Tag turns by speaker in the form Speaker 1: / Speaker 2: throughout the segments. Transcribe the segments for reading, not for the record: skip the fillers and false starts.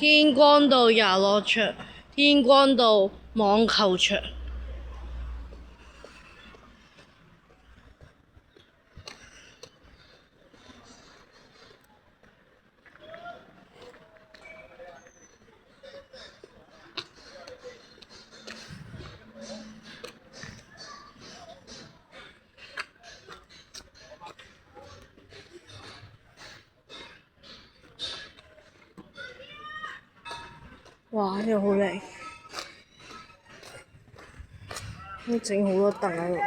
Speaker 1: 天光道遊樂場、天光道網球場。哇！呢度好靚，都整好多凳喺度。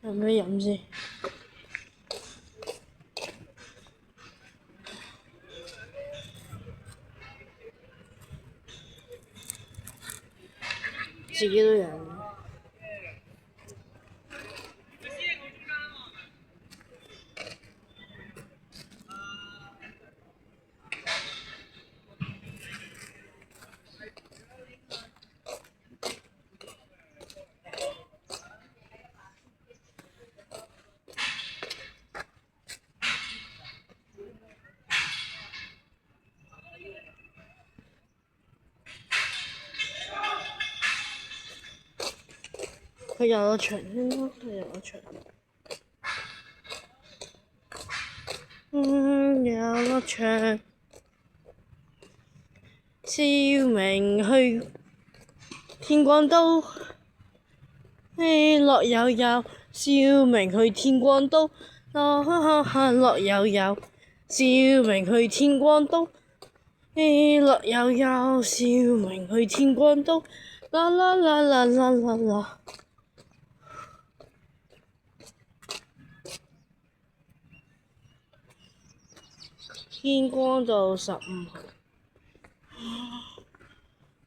Speaker 1: 有咩飲先？自己都有。去遊樂場先咯，去遊樂場。遊樂場，照明去天光道，樂悠悠，照明去天光道，樂悠悠，照明去天光道，樂悠悠，照明去天光道，啦啦啦啦啦啦啦。天光道15號，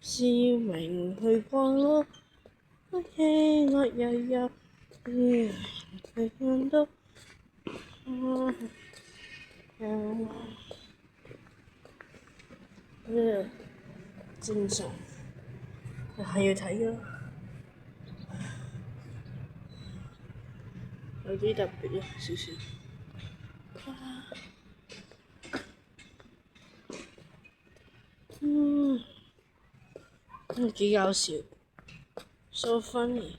Speaker 1: 照明去光咯，樂悠悠，照明去光道，正常，係要睇㗎，有啲特別少少。幾搞笑 ，so funny。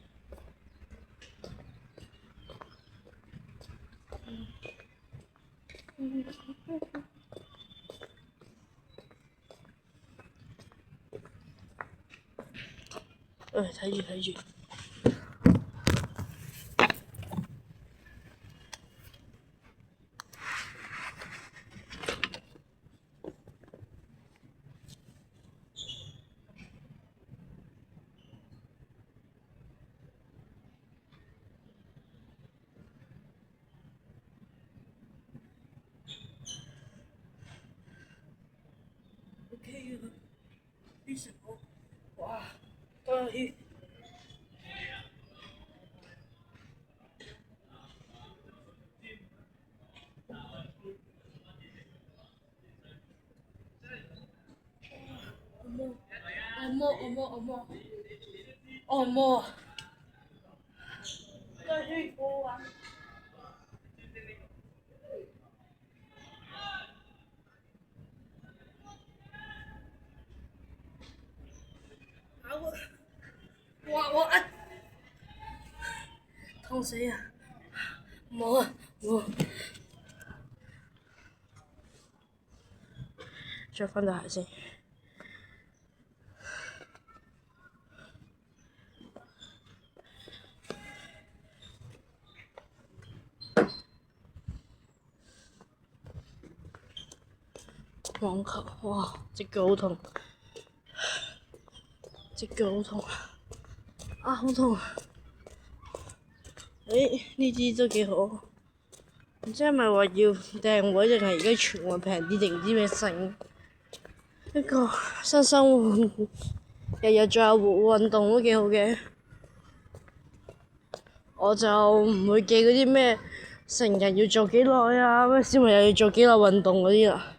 Speaker 1: 睇住。OK 啊，非常好。哇，多血！按摩，多血好啊！我痛死啊！冇啊，着翻對鞋先。網球，哇！隻腳好痛，好痛啊！好痛啊！誒呢支都幾好，唔知係咪話要訂位定係而家全運平啲定唔知咩性？一個新生活，日日做下運動都幾好嘅。我就唔會記嗰啲咩成日要做幾耐啊，咩小朋友要做幾耐運動嗰啲啦。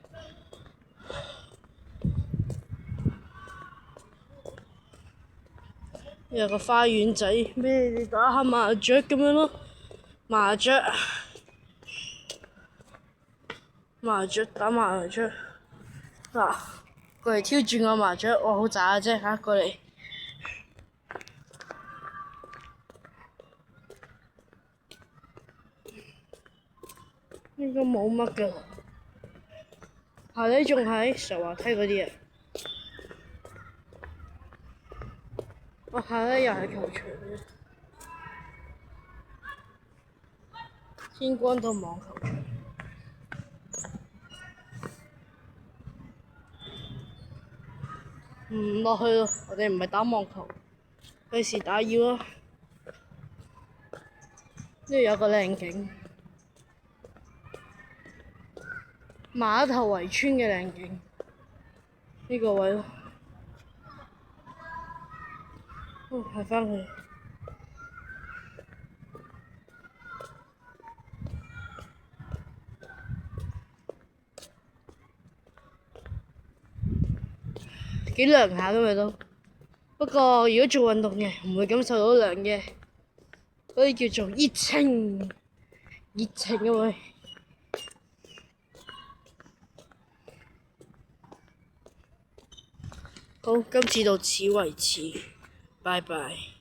Speaker 1: 有個花園仔，咩你打下麻雀咁樣咯，麻雀打麻雀，嗱，過嚟挑戰我麻雀，我好渣嘅啫嚇，過嚟。應該冇乜㗎，下底仲係上滑梯嗰啲啊。我下底又係球場嘅，天光道網球場。唔落去咯，我哋唔係打網球，費事打擾啊。呢度有個靚景，碼頭圍村嘅靚景，呢個位咯。係返去。幾涼下㗎嘛都，不過如果做運動嘅唔會感受到涼嘅，嗰啲叫做熱情啊喂。好，今次到此為止，拜拜。